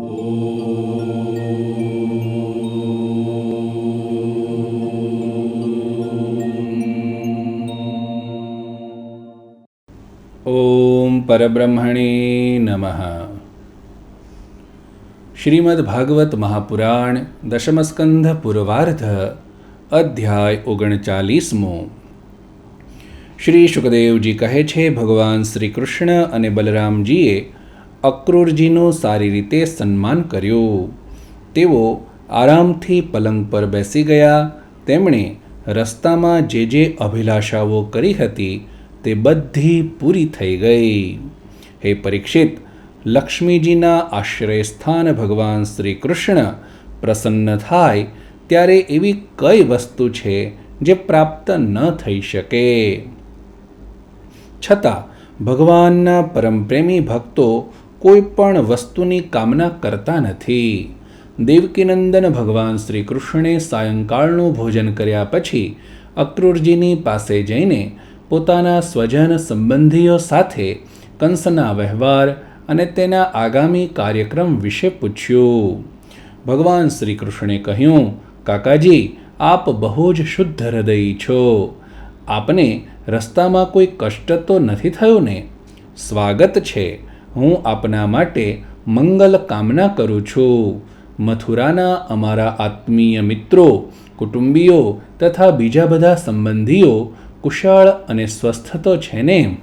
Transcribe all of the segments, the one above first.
ઓમ પરબ્રહ્મણે નમઃ. શ્રીમદ્ ભાગવત મહાપુરાણ દશમસ્કંધ પૂર્વાર્ધ અધ્યાય 39. શ્રી શુકદેવજી કહે છે, ભગવાન શ્રી કૃષ્ણ અને બલરામજીએ અક્રૂરજીનું સારી રીતે સન્માન કર્યું. તેઓ આરામથી પલંગ પર બેસી ગયા. તેમણે રસ્તામાં જે અભિલાષાઓ કરી હતી તે બધી પૂરી થઈ ગઈ. હે પરીક્ષિત, લક્ષ્મીજીના આશ્રયસ્થાન ભગવાન શ્રી કૃષ્ણ પ્રસન્ન થાય ત્યારે એવી કઈ વસ્તુ છે જે પ્રાપ્ત ન થઈ શકે? છતાં ભગવાનના પરમપ્રેમી ભક્તો કોઈ પણ વસ્તુની કામના કરતા નથી. દેવકીનંદન ભગવાન શ્રી કૃષ્ણે સાયંકાળનું ભોજન કર્યા પછી અક્રૂરજીની પાસે જઈને પોતાના સ્વજન સંબંધીઓ સાથે કંસના વ્યવહાર અને તેના આગામી કાર્યક્રમ વિશે પૂછ્યું. ભગવાન શ્રી કૃષ્ણે કહ્યું, કાકાજી, આપ બહુ જ શુદ્ધ હૃદયી છો. આપને રસ્તામાં કોઈ કષ્ટ તો નથી થયું ને? સ્વાગત છે. હું આપના માટે મંગલ કામના કરું છું. મથુરાના અમારા આત્મીય મિત્રો, કુટુંબીઓ તથા બીજા બધા સંબંધીઓ કુશળ અને સ્વસ્થ તો છે ને?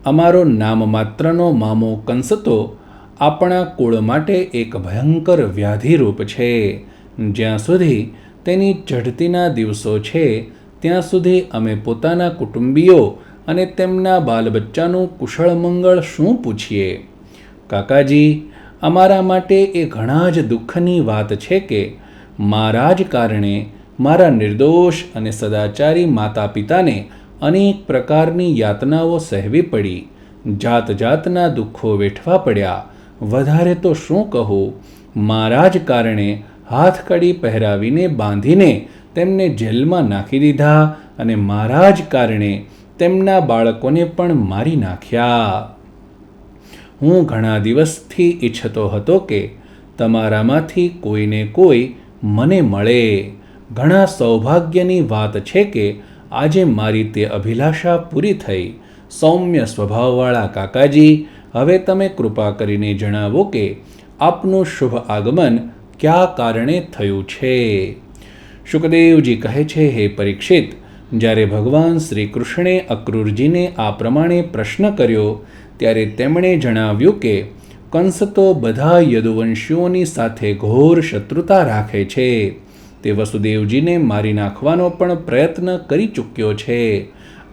અમારો નામમાત્રનો મામો કંસ તો આપણા કુળ માટે એક ભયંકર વ્યાધિરૂપ છે. જ્યાં સુધી તેની ચઢતીના દિવસો છે ત્યાં સુધી અમે પોતાના કુટુંબીઓ અને તેમના બાલબચ્ચાનું કુશળ મંગળ શું પૂછીએ? કાકાજી, અમારા માટે એ ઘણા જ દુઃખની વાત છે કે મારા જ કારણે મારા નિર્દોષ અને સદાચારી માતા પિતાને અનેક પ્રકારની યાતનાઓ સહેવી પડી, જાત જાતના દુઃખો વેઠવા પડ્યા. વધારે તો શું કહું, મારા જ કારણે હાથકડી પહેરાવીને બાંધીને તેમને જેલમાં નાખી દીધા અને મારા જ કારણે તેમના બાળકોને પણ મારી નાખ્યા. હું ઘણા દિવસથી ઈચ્છતો હતો કે તમારામાંથી કોઈને કોઈ મને મળે. ઘણા સૌભાગ્યની વાત છે કે આજે મારી તે અભિલાષા પૂરી થઈ. સૌમ્ય સ્વભાવવાળા કાકાજી, હવે તમે કૃપા કરીને જણાવો કે આપનું શુભ આગમન કયા કારણે થયું છે? શુકદેવજી કહે છે, હે પરીક્ષિત, જ્યારે ભગવાન શ્રી કૃષ્ણે અક્રૂરજીને આ પ્રમાણે પ્રશ્ન કર્યો ત્યારે તેમણે જણાવ્યું કે કંસ તો બધા યદુવંશીઓની સાથે ઘોર શત્રુતા રાખે છે. તે વસુદેવજીને મારી નાખવાનો પણ પ્રયત્ન કરી ચૂક્યો છે.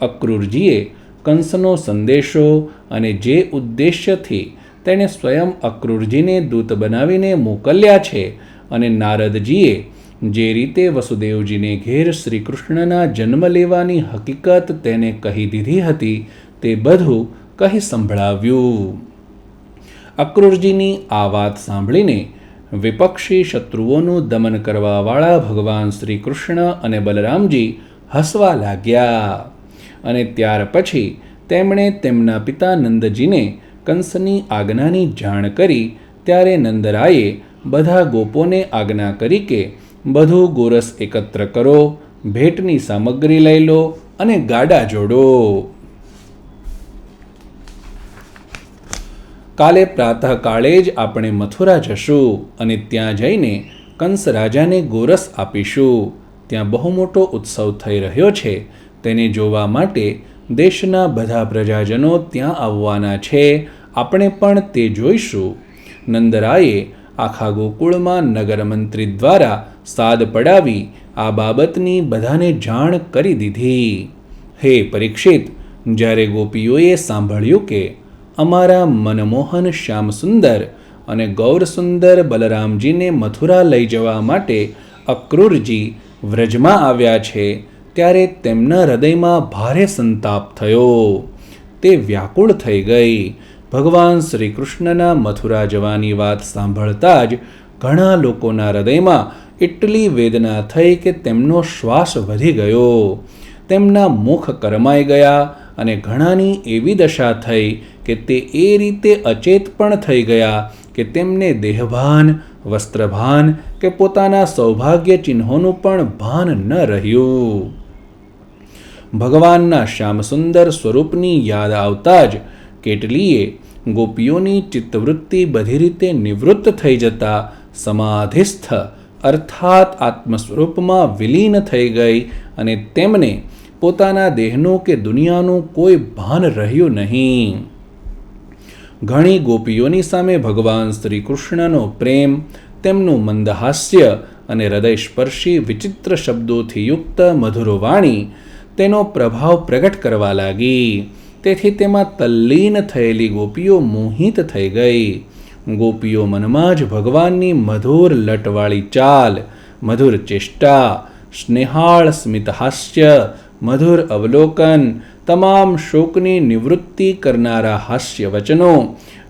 અક્રૂરજીએ કંસનો સંદેશો અને જે ઉદ્દેશ્યથી તેણે સ્વયં અક્રૂરજીને દૂત બનાવીને મોકલ્યા છે અને નારદજીએ જે રીતે વસુદેવજીને ઘેર શ્રી કૃષ્ણના જન્મ લેવાની હકીકત તેને કહી દીધી હતી તે બધું કહી સંભળાવ્યું. અક્રૂરજીની આ વાત સાંભળીને વિપક્ષી શત્રુઓનું દમન કરવાવાળા ભગવાન શ્રી કૃષ્ણ અને બલરામજી હસવા લાગ્યા. અને ત્યાર પછી તેમણે તેમના પિતા નંદજીને કંસની આજ્ઞાની જાણ કરી. ત્યારે નંદરાયે બધા ગોપોને આજ્ઞા કરી કે બધું ગોરસ એકત્ર કરો, ભેટની સામગ્રી લઈ લો અને ગાડા જોડો. કાલે પ્રાતઃકાળે જ આપણે મથુરા જશું અને ત્યાં જઈને કંસ રાજાને ગોરસ આપીશું. ત્યાં બહુ મોટો ઉત્સવ થઈ રહ્યો છે. તેને જોવા માટે દેશના બધા પ્રજાજનો ત્યાં આવવાના છે. આપણે પણ તે જોઈશું. નંદરાયે આખા ગોકુળમાં નગરમંત્રી દ્વારા સાદ પડાવી આ બાબતની બધાને જાણ કરી દીધી. હે પરીક્ષિત, જ્યારે ગોપીઓએ સાંભળ્યું કે અમારા મનમોહન શ્યામસુંદર અને ગૌરસુંદર બલરામજીને મથુરા લઈ જવા માટે અક્રૂરજી વ્રજમાં આવ્યા છે ત્યારે તેમના હૃદયમાં ભારે સંતાપ થયો. તે વ્યાકુળ થઈ ગઈ. ભગવાન શ્રી કૃષ્ણના મથુરા જવાની વાત સાંભળતા જ ઘણા લોકોના હૃદયમાં એટલી વેદના થઈ કે તેમનો શ્વાસ વધી ગયો. તેમના મુખ કરમાઈ ગયા અને ઘણાની એવી દશા થઈ કે તે એ રીતે અચેત પણ થઈ ગયા કે તેમને દેહભાન, વસ્ત્રભાન કે પોતાના સૌભાગ્ય ચિહ્નોનું પણ ભાન ન રહ્યું. ભગવાનના શ્યામસુંદર સ્વરૂપની યાદ આવતા જ કેટલીય ગોપીઓની ચિત્તવૃત્તિ બધી રીતે નિવૃત્ત થઈ જતા સમાધિસ્થ અર્થાત આત્મ સ્વરૂપમાં વિલીન થઈ ગઈ અને તેમને પોતાના દેહનું કે દુનિયાનું કોઈ ભાન રહ્યું નહીં. ઘણી ગોપીઓની સામે ભગવાન શ્રી કૃષ્ણનો પ્રેમ, તેમનું મંદહાસ્ય અને હૃદયસ્પર્શી વિચિત્ર શબ્દોથી યુક્ત મધુર વાણી તેનો પ્રભાવ પ્રગટ કરવા લાગી. તેથી તેમાં તલ્લીન થયેલી ગોપીઓ મોહિત થઈ ગઈ. ગોપીઓ મનમાં જ ભગવાનની મધુર લટવાળી ચાલ, મધુર ચેષ્ટા, સ્નેહાળ સ્મિતહાસ્ય, મધુર અવલોકન, તમામ શોકની નિવૃત્તિ કરનારા હાસ્ય વચનો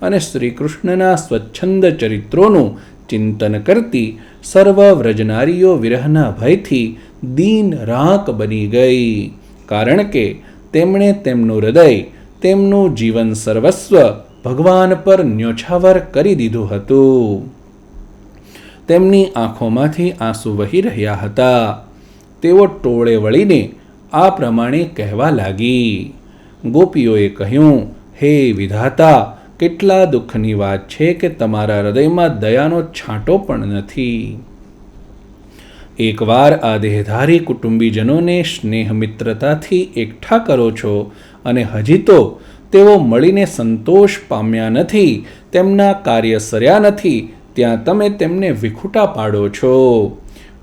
અને શ્રી કૃષ્ણના સ્વચ્છંદ ચરિત્રોનું ચિંતન કરતી સર્વ વ્રજનારીઓ વિરહના ભયથી દીન રાક બની ગઈ. કારણ કે તેમણે તેમનું હૃદય, તેમનું જીવન સર્વસ્વ ભગવાન પર ન્યોછાવર કરી દીધું હતું. તેમની આંખોમાંથી આંસુ વહી રહ્યા હતા. તેઓ ટોળે વળીને આ પ્રમાણે કહેવા લાગી. ગોપીઓએ કહ્યું, હે વિધાતા, કેટલા દુઃખની વાત છે કે તમારા હૃદયમાં દયાનો છાંટો પણ નથી. એકવાર આ દેહધારી કુટુંબીજનોને સ્નેહ મિત્રતાથી એકઠા કરો છો અને હજી તો તેઓ મળીને સંતોષ પામ્યા નથી, તેમના કાર્ય સર્યા નથી, ત્યાં તમે તેમને વિખૂટા પાડો છો.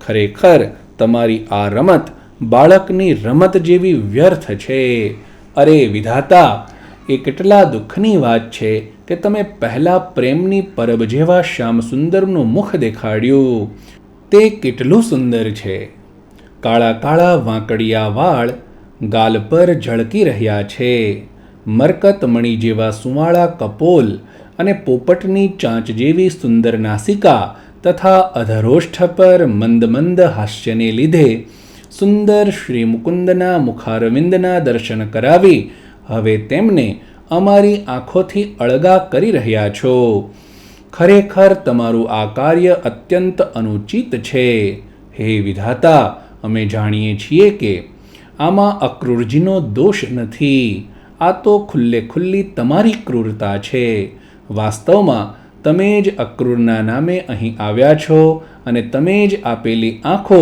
ખરેખર તમારી આ રમત બાળકની રમત જેવી વ્યર્થ છે. અરે વિધાતા, એ કેટલા દુઃખની વાત છે કે તમે પહેલા પ્રેમની પરબ જેવા શ્યામસુંદરનું મુખ દેખાડ્યું. તે કેટલું સુંદર છે. કાળા કાળા વાંકડિયા વાળ ગાલ પર ઝળકી રહ્યા છે. મરકતમણી જેવા સુંવાળા કપોલ અને પોપટની ચાંચ જેવી સુંદર નાસિકા તથા અધરોષ્ઠ પર મંદ મંદ હાસ્યને લીધે સુંદર શ્રી મુકુંદના મુખારવિંદના દર્શન કરાવી હવે તેમને અમારી આંખોથી અળગા કરી રહ્યા છો. ખરેખર તમારું આ કાર્ય અત્યંત અનુચિત છે. હે વિધાતા, અમે જાણીએ છીએ કે આમાં અક્રૂરજીનો દોષ નથી. આ તો ખુલ્લે ખુલ્લી તમારી ક્રૂરતા છે. વાસ્તવમાં તમે જ અક્રૂરના નામે અહીં આવ્યા છો અને તમે જ આપેલી આંખો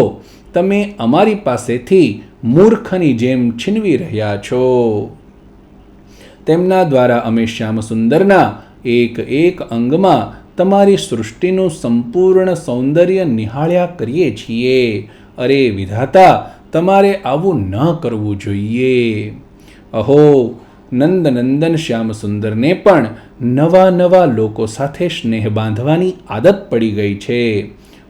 તમે અમારી પાસેથી મૂર્ખની જેમ છીનવી રહ્યા છો. તેમના દ્વારા અમે શ્યામસુંદરના એક એક અંગમાં તમારી સૃષ્ટિનું સંપૂર્ણ સૌંદર્ય નિહાળ્યા કરીએ છીએ. અરે વિધાતા, તમારે આવું ન કરવું જોઈએ. અહો, નંદનંદન શ્યામસુંદરને પણ નવા નવા લોકો સાથે સ્નેહ બાંધવાની આદત પડી ગઈ છે.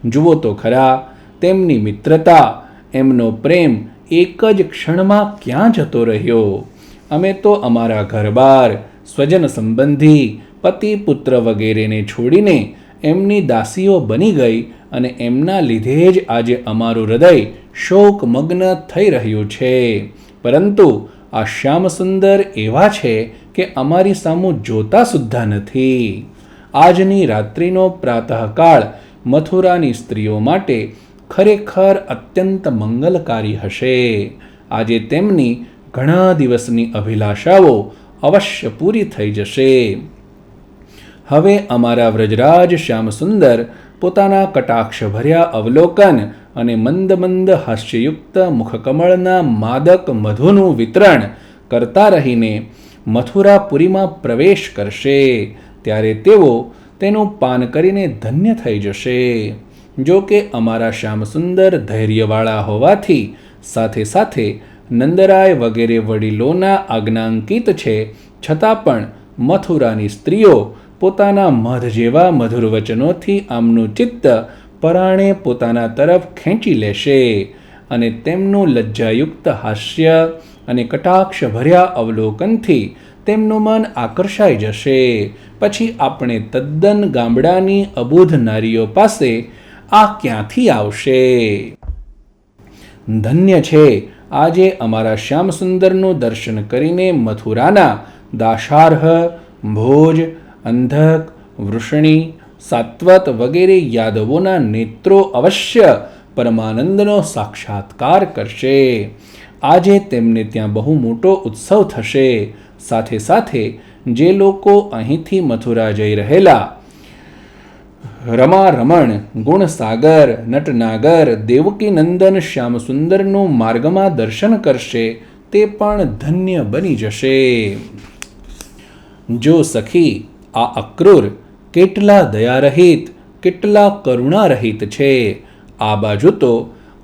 જુઓ તો ખરા, તેમની મિત્રતા, એમનો પ્રેમ એક જ ક્ષણમાં ક્યાં જતો રહ્યો. અમે તો અમારા ઘરબાર, સ્વજન સંબંધી, પતિ પુત્ર વગેરેને છોડીને એમની દાસીઓ બની ગઈ અને એમના લીધે જ આજે અમારું હૃદય શોકમગ્ન થઈ રહ્યું છે. પરંતુ આ શ્યામસુંદર એવા છે કે અમારી સામું જોતા સુદ્ધા નથી. આજની રાત્રિનો પ્રાતઃકાળ મથુરાની સ્ત્રીઓ માટે ખરેખર અત્યંત મંગલકારી હશે. આજે તેમની ઘણા દિવસની અભિલાષાઓ અવશ્ય પૂરી થઈ જશે. હવે અમારા વ્રજરાજ શ્યામસુંદર પોતાના કટાક્ષભર્યા અવલોકન અને મંદ મંદ હાસ્યયુક્ત મુખકમળના માદક મધુનું વિતરણ કરતા રહીને મથુરાપુરીમાં પ્રવેશ કરશે. ત્યારે તેઓ તેનું પાન કરીને ધન્ય થઈ જશે. જો કે અમારા શ્યામસુંદર ધૈર્યવાળા હોવાથી સાથે સાથે નંદરાય વગેરે વડીલોના આજ્ઞાંકિત છે, છતાં પણ મથુરાની સ્ત્રીઓ પોતાના મધ જેવા મધુર વચનોથી આમનું ચિત્ત પરાણે પોતાના તરફ ખેંચી લેશે અને તેમનું લજ્જાયુક્ત હાસ્ય અને કટાક્ષ ભર્યા અવલોકનથી તેમનું મન આકર્ષાઈ જશે. પછી આપણે તદ્દન ગામડાની અબૂધ નારીઓ પાસે આ ક્યાંથી આવશે? ધન્ય છે આજે અમારા શ્યામસુંદરનું દર્શન કરીને મથુરાના દાશાર્હ, ભોજ, અંધક, વૃષણી, સાત્વત વગેરે યાદવોના નેત્રો અવશ્ય પરમાનંદનો સાક્ષાત્કાર કરશે. આજે તેમને ત્યાં બહુ મોટો ઉત્સવ થશે. સાથે સાથે જે લોકો અહીંથી મથુરા જઈ રહેલા રમા રમણ, ગુણસાગર, નટનાગર, દેવકીનંદન, શ્યામસુંદરનું માર્ગમાં દર્શન કરશે તે પણ ધન્ય બની જશે. જો સખી, આ અક્રૂર કેટલા દયારહિત, કેટલા કરુણારહિત છે. આ બાજુ તો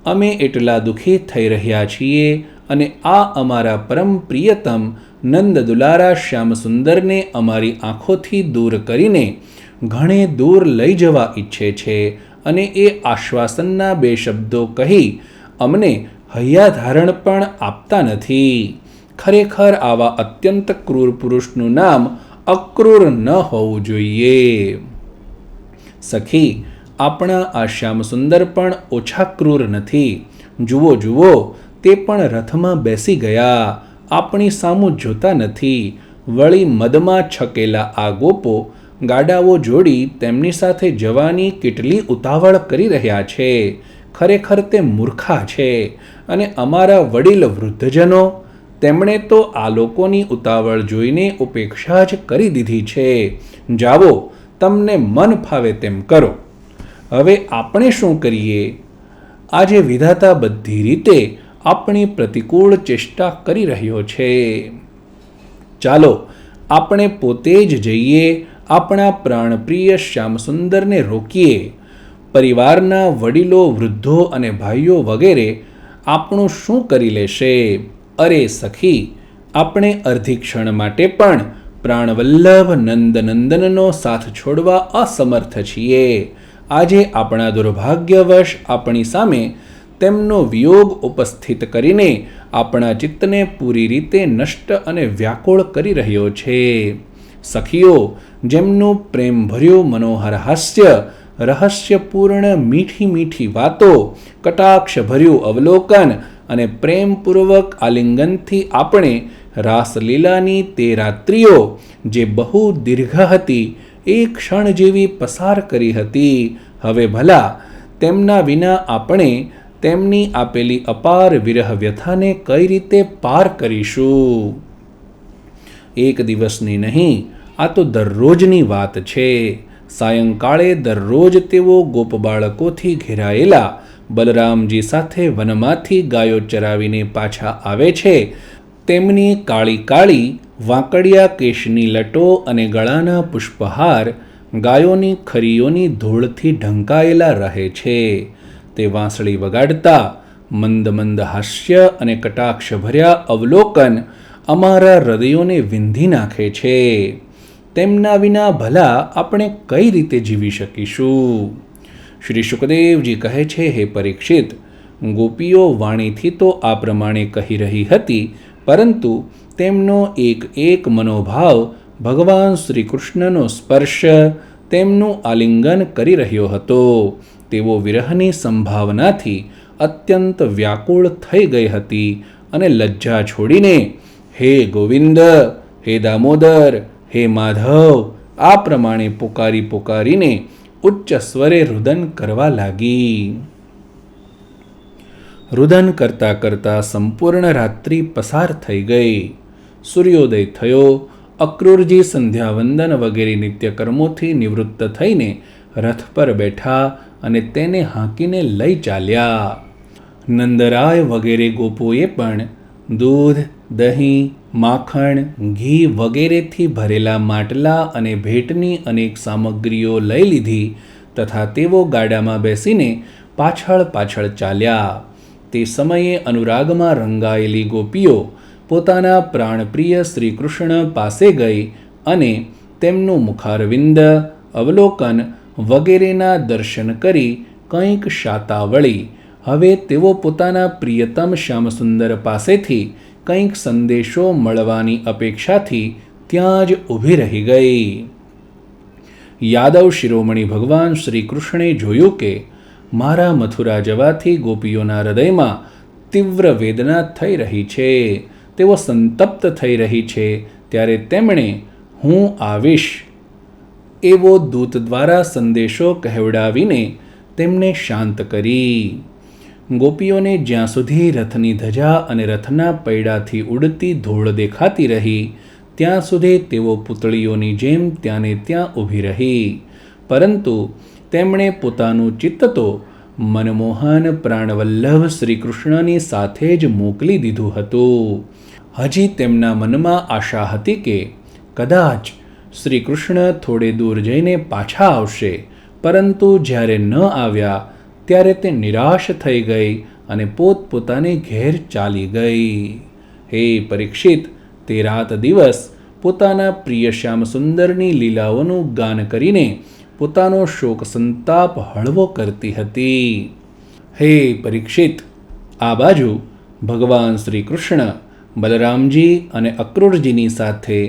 અમે એટલા દુઃખી થઈ રહ્યા છીએ અને આ અમારા પરમ પ્રિયતમ નંદ દુલારા શ્યામસુંદરને અમારી આંખોથી દૂર કરીને ઘણે દૂર લઈ જવા ઈચ્છે છે અને એ આશ્વાસનના બે શબ્દો કહી અમને હૈયાધારણ પણ આપતા નથી. ખરેખર આવા અત્યંત ક્રૂર પુરુષનું નામ અક્રૂર ન હોવું જોઈએ. સખી, આપણા આ શ્યામસુંદર પણ ઓછા ક્રૂર નથી. જુઓ જુઓ, તે પણ રથમાં બેસી ગયા, આપણી સામું જોતા નથી. વળી મદમાં છકેલા આ ગોપો ગાડાઓ જોડી તેમની સાથે જવાની કેટલી ઉતાવળ કરી રહ્યા છે. ખરેખર તે મૂર્ખા છે. અને અમારા વડીલ વૃદ્ધજનો, તેમણે તો આ લોકોની ઉતાવળ જોઈને ઉપેક્ષા જ કરી દીધી છે. જાઓ, તમને મન ફાવે તેમ કરો. હવે આપણે શું કરીએ? આજે વિધાતા બધી રીતે આપણી પ્રતિકૂળ ચેષ્ટા કરી રહ્યો છે. ચાલો આપણે પોતે જ જઈએ, આપણા પ્રાણપ્રિય શ્યામસુંદરને રોકીએ. પરિવારના વડીલો, વૃદ્ધો અને ભાઈઓ વગેરે આપણું શું કરી લેશે? અરે સખી, આપણે અર્ધી ક્ષણ માટે પણ પ્રાણવલ્લભ નંદનંદનનો સાથ છોડવા અસમર્થ છીએ. આજે આપણા દુર્ભાગ્યવશ આપણી સામે તેમનો વિયોગ ઉપસ્થિત કરીને આપણા ચિત્તને પૂરી રીતે નષ્ટ અને વ્યાકુળ કરી રહ્યો છે. સખીઓ, જેમનું પ્રેમભર્યું મનોહર હાસ્ય, રહસ્યપૂર્ણ મીઠી મીઠી વાતો, કટાક્ષભર્યું અવલોકન અને પ્રેમપૂર્વક આલિંગનથી આપણે રાસલીલાની તે રાત્રિઓ, જે બહુ દીર્ઘ હતી, એક ક્ષણ જેવી પસાર કરી હતી, હવે ભલા તેમના વિના આપણે તેમની આપેલી અપાર વિરહ વ્યથાને કઈ રીતે પાર કરીશું? એક દિવસની નહીં, આ તો દરરોજની વાત છે. સાયંકાળે દરરોજ તેઓ ગોપ બાળકોથી ઘેરાયેલા બલરામજી સાથે વનમાંથી ગાયો ચરાવીને પાછા આવે છે. તેમની કાળી કાળી વાંકડિયા કેશની લટો અને ગળાના પુષ્પહાર ગાયોની ખરીઓની ધૂળથી ઢંકાયેલા રહે છે. તે વાંસળી વગાડતા મંદ મંદ હાસ્ય અને કટાક્ષભર્યા અવલોકન અમારા હૃદયોને વિંધી નાખે છે. તેમના વિના ભલા આપણે કઈ રીતે જીવી શકીશું? શ્રી શુકદેવજી કહે છે, હે પરીક્ષિત, ગોપીઓ વાણીથી તો આ પ્રમાણે કહી રહી હતી, પરંતુ તેમનો એક એક મનોભાવ ભગવાન શ્રી કૃષ્ણનો સ્પર્શ, તેમનું આલિંગન કરી રહ્યો હતો. તેઓ વિરહની સંભાવનાથી અત્યંત વ્યાકુળ થઈ ગઈ હતી અને લજ્જા છોડીને હે ગોવિંદ, હે દામોદર, હે માધવ આ પ્રમાણે પોકારી પોકારીને ઉચ્ચ સ્વરે રુદન કરવા લાગી. રુદન કરતા કરતા સંપૂર્ણ રાત્રિ પસાર થઈ ગઈ. સૂર્યોદય થયો. અક્રૂરજી સંધ્યાવંદન વગેરે નિત્યકર્મોથી નિવૃત્ત થઈને રથ પર બેઠા અને તેને હાંકીને લઈ ચાલ્યા. નંદરાય વગેરે ગોપોએ પણ દૂધ, દહીં, માખણ, ઘી વગેરેથી ભરેલા માટલા અને ભેટની અનેક સામગ્રીઓ લઈ લીધી તથા તેઓ ગાડામાં બેસીને પાછળ પાછળ ચાલ્યા. તે સમયે અનુરાગમાં રંગાયેલી ગોપીઓ પોતાના પ્રાણપ્રિય શ્રી કૃષ્ણ પાસે ગઈ અને તેમનું મુખારવિંદ, અવલોકન વગેરેના દર્શન કરી કંઈક શાતા વળી હવે તેઓ પોતાના પ્રિયતમ શ્યામસુંદર પાસેથી કંઈક સંદેશો મળવાની અપેક્ષાથી ત્યાં જ ઊભી રહી ગઈ. યાદવ શિરોમણી ભગવાન શ્રી કૃષ્ણે જોયું કે મારા મથુરા જવાથી ગોપીઓના હૃદયમાં તીવ્ર વેદના થઈ રહી છે, તેઓ સંતપ્ત થઈ રહી છે, ત્યારે તેમણે હું આવીશ એવો દૂત દ્વારા સંદેશો કહેવડાવીને તેમને શાંત કરી. ગોપીઓને જ્યાં સુધી રથની ધજા અને રથના પૈડાથી ઉડતી ધૂળ દેખાતી રહી ત્યાં સુધી તેઓ પૂતળીઓની જેમ ત્યાંને ત્યાં ઊભી રહી. પરંતુ તેમણે પોતાનું ચિત્ત તો મનમોહન પ્રાણવલ્લભ શ્રી કૃષ્ણની સાથે જ મોકલી દીધું હતું. હજી તેમના મનમાં આશા હતી કે કદાચ શ્રી કૃષ્ણ થોડે દૂર જઈને પાછા આવશે, પરંતુ જ્યારે ન આવ્યા ત્યારે તે નિરાશ થઈ ગઈ અને પોતપોતાને ઘેર ચાલી ગઈ. હે પરીક્ષિત, તે રાત દિવસ પોતાના પ્રિય શ્યામ સુંદરની લીલાઓનું ગાન કરીને પોતાનો શોક સંતાપ હળવો કરતી હતી. હે પરીક્ષિત, આ બાજુ ભગવાન શ્રી કૃષ્ણ બલરામજી અને અક્રૂરજીની સાથે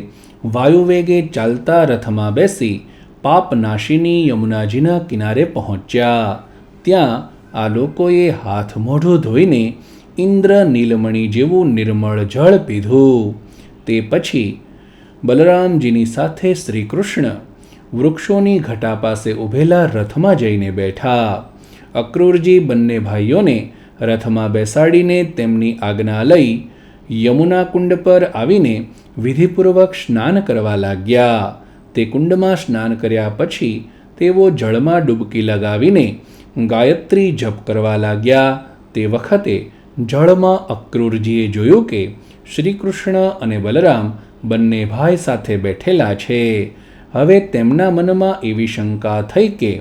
વાયુવેગે ચાલતા રથમાં બેસી પાપનાશિની યમુનાજીના કિનારે પહોંચ્યા. ત્યાં આ લોકોએ હાથ મોઢું ધોઈને ઇન્દ્ર નીલમણી જેવું નિર્મળ જળ પીધું. તે પછી બલરામજીની સાથે શ્રી કૃષ્ણ વૃક્ષોની ઘટા પાસે ઊભેલા રથમાં જઈને બેઠા. અક્રૂરજી બંને ભાઈઓને રથમાં બેસાડીને તેમની આજ્ઞા લઈ યમુના કુંડ પર આવીને વિધિપૂર્વક સ્નાન કરવા લાગ્યા. તે કુંડમાં સ્નાન કર્યા પછી તેઓ જળમાં ડૂબકી લગાવીને ગાયત્રી જપ કરવા લાગ્યા. તે વખતે જળમાં અક્રૂરજીએ જોયું કે શ્રી કૃષ્ણ અને બલરામ બંને ભાઈ સાથે બેઠેલા છે. હવે તેમના મનમાં એવી શંકા થઈ કે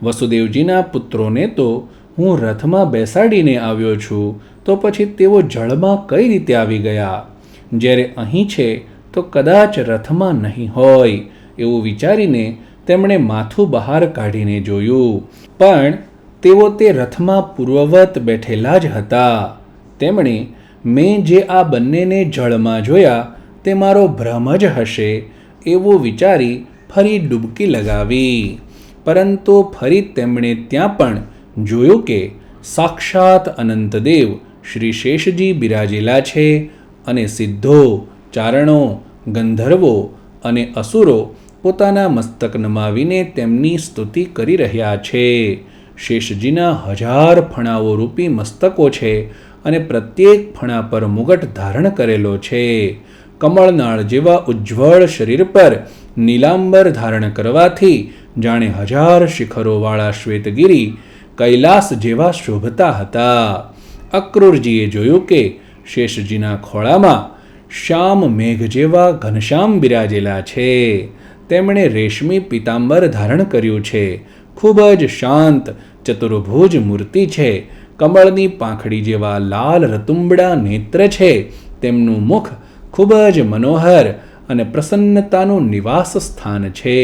વસુદેવજીના પુત્રોને તો હું રથમાં બેસાડીને આવ્યો છું, તો પછી તેઓ જળમાં કઈ રીતે આવી ગયા? જ્યારે અહીં છે તો કદાચ રથમાં નહીં હોય. એવું વિચારીને તેમણે માથું બહાર કાઢીને જોયું, પણ તેઓ તે રથમાં પૂર્વવત બેઠેલા જ હતા. તેમણે મેં જે આ બંનેને જળમાં જોયા તે મારો ભ્રમ જ હશે એવું વિચારી ફરી ડૂબકી લગાવી. પરંતુ ફરી તેમણે ત્યાં પણ જોયું કે સાક્ષાત અનંતદેવ શ્રી શેષજી બિરાજેલા છે અને સિદ્ધો, ચારણો, ગંધર્વો અને અસુરો પોતાના મસ્તક નમાવીને તેમની સ્તુતિ કરી રહ્યા છે. શેષજીના 1000 ફણાઓ રૂપી મસ્તકો છે અને પ્રત્યેક ફણા પર મુગટ ધારણ કરેલો છે. કમળનાળ જેવા ઉજ્જવળ શરીર પર નીલાંબર ધારણ કરવાથી જાણે 1000 શિખરોવાળા શ્વેતગિરી કૈલાસ જેવા શોભતા હતા. અક્રૂરજીએ જોયું કે શેષજીના ખોળામાં શ્યામ મેઘ જેવા ઘનશ્યામ બિરાજેલા છે. તેમણે રેશમી પીતાંબર ધારણ કર્યું છે. ખૂબ જ શાંત ચતુર્ભુજ મૂર્તિ છે. કમળની પાંખડી જેવા લાલ રતુંબડા નેત્ર છે. તેમનું મુખ ખૂબ જ મનોહર અને પ્રસન્નતાનું નિવાસ સ્થાન છે.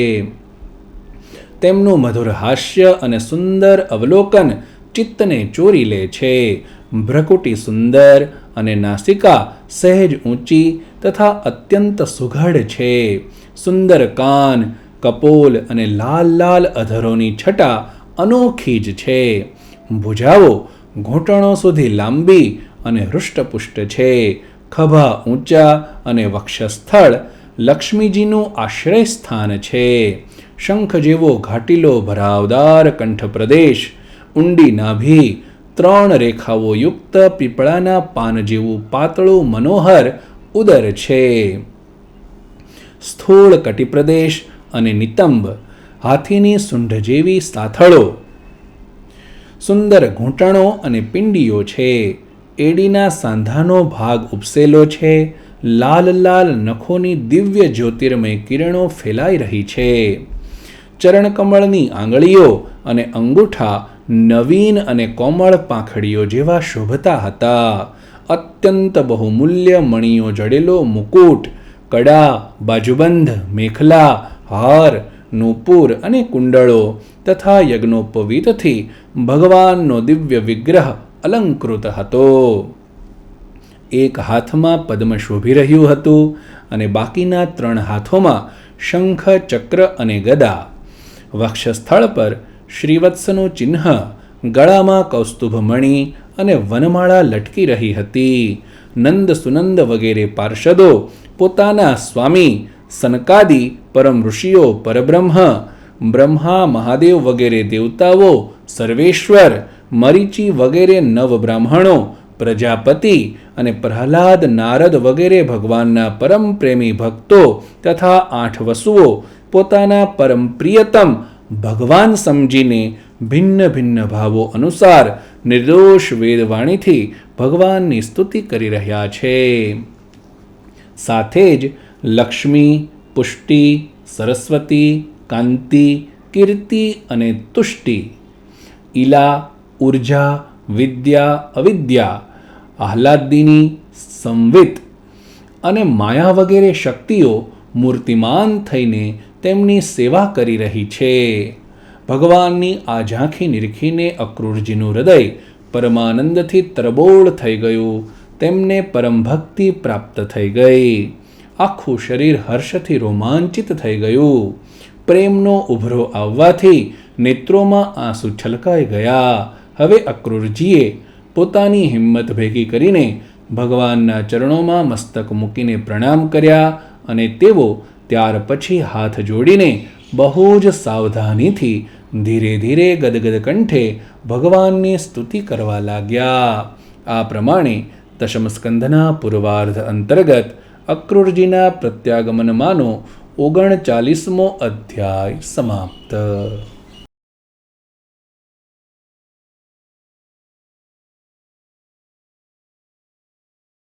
તેમનું મધુર હાસ્ય અને સુંદર અવલોકન ચિત્તને ચોરી લે છે. ભ્રકુટી સુંદર અને નાસિકા સહેજ ઊંચી તથા અત્યંત સુઘડ છે. સુંદર કાન, કપોલ અને લાલ લાલ અધરોની છટા અનોખી જ છે. ભુજાઓ ઘૂંટણો સુધી લાંબી અને હૃષ્ટપુષ્ટ છે. ખભા ઊંચા અને વક્ષસ્થળ લક્ષ્મીજીનું આશ્રય સ્થાન છે. શંખ જેવો ઘાટીલો ભરાવદાર કંઠ પ્રદેશ, ઊંડી નાભી, 3 રેખાઓ યુક્ત પીપળાના પાન જેવું પાતળું મનોહર ઉદર છે. સ્થૂળ કટિપ્રદેશ અને નિતંબ, હાથીની સૂંઢ જેવી સાથળો, સુંદર ઘૂંટણો અને પિંડીઓ છે. એડીના સાંધાનો ભાગ ઉપસેલો છે. લાલ લાલ નખોની દિવ્ય જ્યોતિર્મય કિરણો ફેલાઈ રહી છે. ચરણકમળની આંગળીઓ અને અંગૂઠા નવીન અને કોમળ પાંખડીઓ જેવા શોભતા હતા. અત્યંત બહુમૂલ્ય મણીઓ જડેલો મુકુટ, કડા, બાજુબંધ, મેખલા, હાર, નૂપુર અને કુંડળો તથા યજ્ઞોપવીતથી ભગવાનનો દિવ્ય વિગ્રહ અલંકૃત હતો. એક હાથમાં પદ્મ શોભી રહ્યું હતું અને બાકીના 3 હાથોમાં શંખ, ચક્ર અને ગદા. વક્ષસ્થળ પર શ્રીવત્સનું ચિહ્ન, ગળામાં કૌસ્તુભમણી અને વનમાળા લટકી રહી હતી. નંદ સુનંદ વગેરે પાર્ષદો પોતાના સ્વામી સનકાદિ પરમ ઋષિઓ, પરબ્રહ્મ, બ્રહ્મા, મહાદેવ વગેરે દેવતાઓ, સર્વેશ્વર, મરીચી વગેરે નવ બ્રાહ્મણો, પ્રજાપતિ અને પ્રહલાદ, નારદ વગેરે ભગવાનના પરમ પ્રેમી ભક્તો તથા 8 વસુઓ પોતાના પરમ પ્રિયતમ ભગવાન સમજીને ભિન્ન ભિન્ન ભાવો અનુસાર નિર્દોષ વેદવાણીથી ભગવાનની સ્તુતિ કરી રહ્યા છે. સાથે જ લક્ષ્મી, પુષ્ટિ, સરસ્વતી, કાંતિ, કીર્તિ અને તુષ્ટિ, ઈલા, ઉર્જા, વિદ્યા, અવિદ્યા, આહ્લાદિની, સંવિત અને માયા વગેરે શક્તિઓ મૂર્તિમાન થઈને તેમની સેવા કરી રહી છે. ભગવાનની આ ઝાંખી નિરખીને અક્રૂરજીનું હૃદય પરમાનંદથી તરબોળ થઈ ગયું. તેમને પરમ ભક્તિ પ્રાપ્ત થઈ ગઈ. આખું શરીર હર્ષથી રોમાંચિત થઈ ગયું. પ્રેમનો ઉભરો આવવાથી નેત્રોમાં આંસુ છલકાઈ ગયા. હવે અક્રૂરજીએ પોતાની હિંમત ભેગી કરીને ભગવાનના ચરણોમાં મસ્તક મૂકીને પ્રણામ કર્યા અને તેઓ ત્યાર પછી હાથ જોડીને બહુ જ સાવધાનીથી ધીરે ધીરે ગદગદ કંઠે ભગવાનની સ્તુતિ કરવા લાગ્યા. આ પ્રમાણે દશમ સ્કંધના પૂર્વાર્ધ અંતર્ગત અક્રૂરજીના પ્રત્યાગમનમાંનો 39મો અધ્યાય સમાપ્ત.